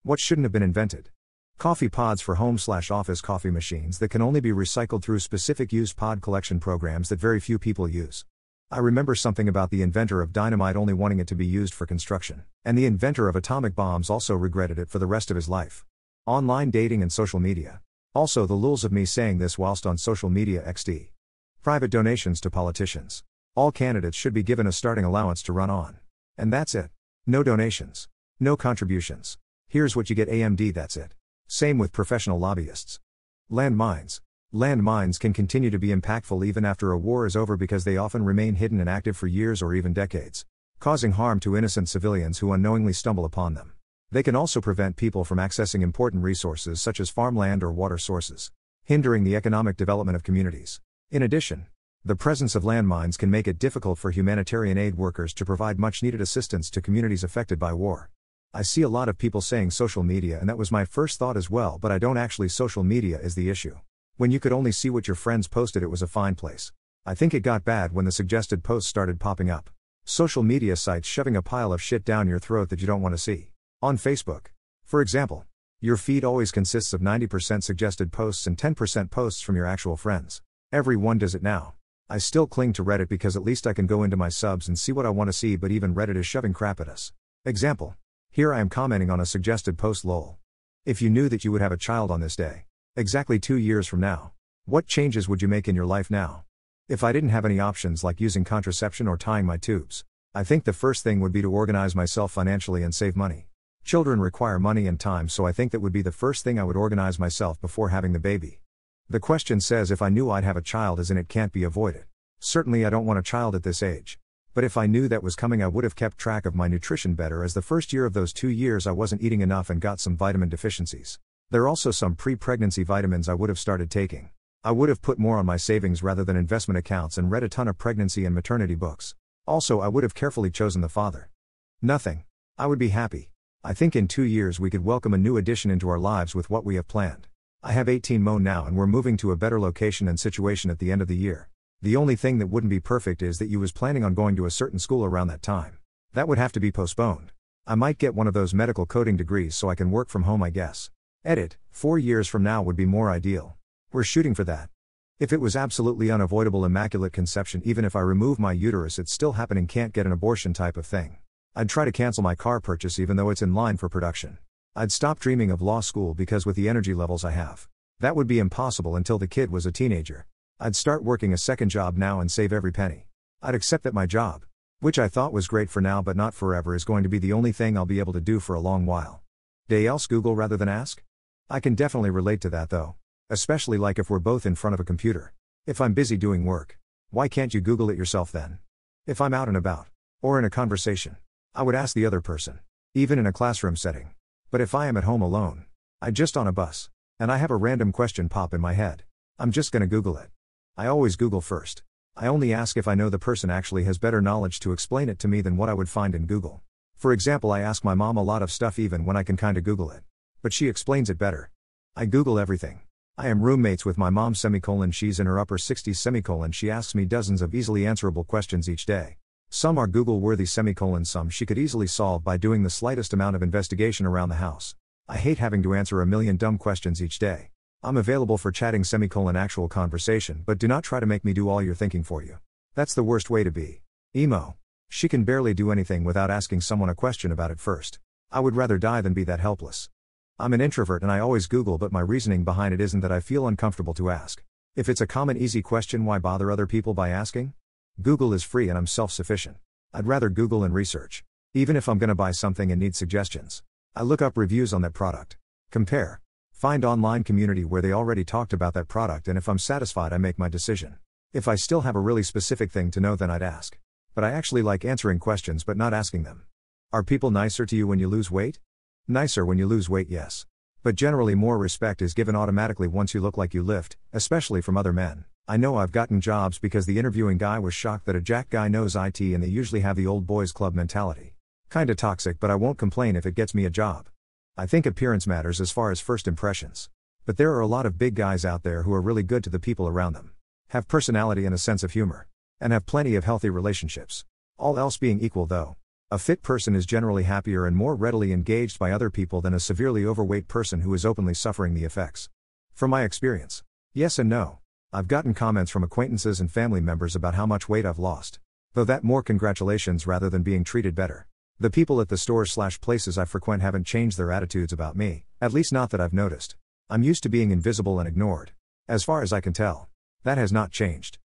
What shouldn't have been invented? Coffee pods for home/office coffee machines that can only be recycled through specific used pod collection programs that very few people use. I remember something about the inventor of dynamite only wanting it to be used for construction, and the inventor of atomic bombs also regretted it for the rest of his life. Online dating and social media. Also the lulz of me saying this whilst on social media XD. Private donations to politicians. All candidates should be given a starting allowance to run on. And that's it. No donations. No contributions. Here's what you get AMD, that's it. Same with professional lobbyists. Landmines. Landmines can continue to be impactful even after a war is over because they often remain hidden and active for years or even decades, causing harm to innocent civilians who unknowingly stumble upon them. They can also prevent people from accessing important resources such as farmland or water sources, hindering the economic development of communities. In addition, the presence of landmines can make it difficult for humanitarian aid workers to provide much-needed assistance to communities affected by war. I see a lot of people saying social media, and that was my first thought as well, but I don't actually. Social media is the issue. When you could only see what your friends posted, it was a fine place. I think it got bad when the suggested posts started popping up. Social media sites shoving a pile of shit down your throat that you don't want to see. On Facebook, for example, your feed always consists of 90% suggested posts and 10% posts from your actual friends. Everyone does it now. I still cling to Reddit because at least I can go into my subs and see what I want to see, but even Reddit is shoving crap at us. Example. Here I am commenting on a suggested post lol. If you knew that you would have a child on this day, exactly 2 years from now, what changes would you make in your life now? If I didn't have any options like using contraception or tying my tubes, I think the first thing would be to organize myself financially and save money. Children require money and time, so I think that would be the first thing I would organize myself before having the baby. The question says if I knew I'd have a child, as in it can't be avoided. Certainly I don't want a child at this age. But if I knew that was coming, I would have kept track of my nutrition better, as the first year of those 2 years I wasn't eating enough and got some vitamin deficiencies. There are also some pre-pregnancy vitamins I would have started taking. I would have put more on my savings rather than investment accounts and read a ton of pregnancy and maternity books. Also, I would have carefully chosen the father. Nothing. I would be happy. I think in 2 years we could welcome a new addition into our lives with what we have planned. I have 18 Mo now, and we're moving to a better location and situation at the end of the year. The only thing that wouldn't be perfect is that you was planning on going to a certain school around that time. That would have to be postponed. I might get one of those medical coding degrees so I can work from home, I guess. Edit, 4 years from now would be more ideal. We're shooting for that. If it was absolutely unavoidable immaculate conception, even if I remove my uterus it's still happening, can't get an abortion type of thing, I'd try to cancel my car purchase even though it's in line for production. I'd stop dreaming of law school because with the energy levels I have, that would be impossible until the kid was a teenager. I'd start working a second job now and save every penny. I'd accept that my job, which I thought was great for now but not forever, is going to be the only thing I'll be able to do for a long while. Day else Google rather than ask? I can definitely relate to that though. Especially like if we're both in front of a computer. If I'm busy doing work, why can't you Google it yourself then? If I'm out and about, or in a conversation, I would ask the other person, even in a classroom setting. But if I am at home alone, I just on a bus, and I have a random question pop in my head, I'm just gonna Google it. I always Google first. I only ask if I know the person actually has better knowledge to explain it to me than what I would find in Google. For example, I ask my mom a lot of stuff even when I can kinda Google it. But she explains it better. I Google everything. I am roommates with my mom she's in her upper 60s she asks me dozens of easily answerable questions each day. Some are Google worthy some she could easily solve by doing the slightest amount of investigation around the house. I hate having to answer a million dumb questions each day. I'm available for chatting actual conversation, but do not try to make me do all your thinking for you. That's the worst way to be. Emo. She can barely do anything without asking someone a question about it first. I would rather die than be that helpless. I'm an introvert and I always Google, but my reasoning behind it isn't that I feel uncomfortable to ask. If it's a common easy question, why bother other people by asking? Google is free and I'm self-sufficient. I'd rather Google and research. Even if I'm gonna buy something and need suggestions, I look up reviews on that product. Compare. Find online community where they already talked about that product, and if I'm satisfied I make my decision. If I still have a really specific thing to know, then I'd ask. But I actually like answering questions but not asking them. Are people nicer to you when you lose weight? Nicer when you lose weight, yes. But generally more respect is given automatically once you look like you lift, especially from other men. I know I've gotten jobs because the interviewing guy was shocked that a jack guy knows IT, and they usually have the old boys club mentality. Kinda toxic, but I won't complain if it gets me a job. I think appearance matters as far as first impressions. But there are a lot of big guys out there who are really good to the people around them. Have personality and a sense of humor. And have plenty of healthy relationships. All else being equal though, A fit person is generally happier and more readily engaged by other people than a severely overweight person who is openly suffering the effects. From my experience. Yes and no. I've gotten comments from acquaintances and family members about how much weight I've lost. Though that more congratulations rather than being treated better. The people at the stores/places I frequent haven't changed their attitudes about me, at least not that I've noticed. I'm used to being invisible and ignored. As far as I can tell. That has not changed.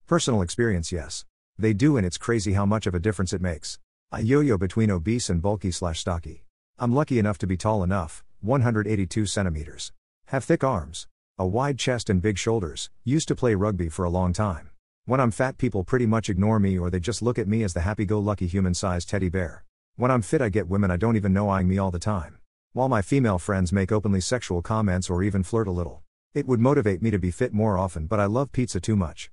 Personal experience, yes. They do, and it's crazy how much of a difference it makes. I yo-yo between obese and bulky/stocky. I'm lucky enough to be tall enough, 182 centimeters. Have thick arms. A wide chest and big shoulders, used to play rugby for a long time. When I'm fat, people pretty much ignore me or they just look at me as the happy-go-lucky human-sized teddy bear. When I'm fit, I get women I don't even know eyeing me all the time. While my female friends make openly sexual comments or even flirt a little. It would motivate me to be fit more often, but I love pizza too much.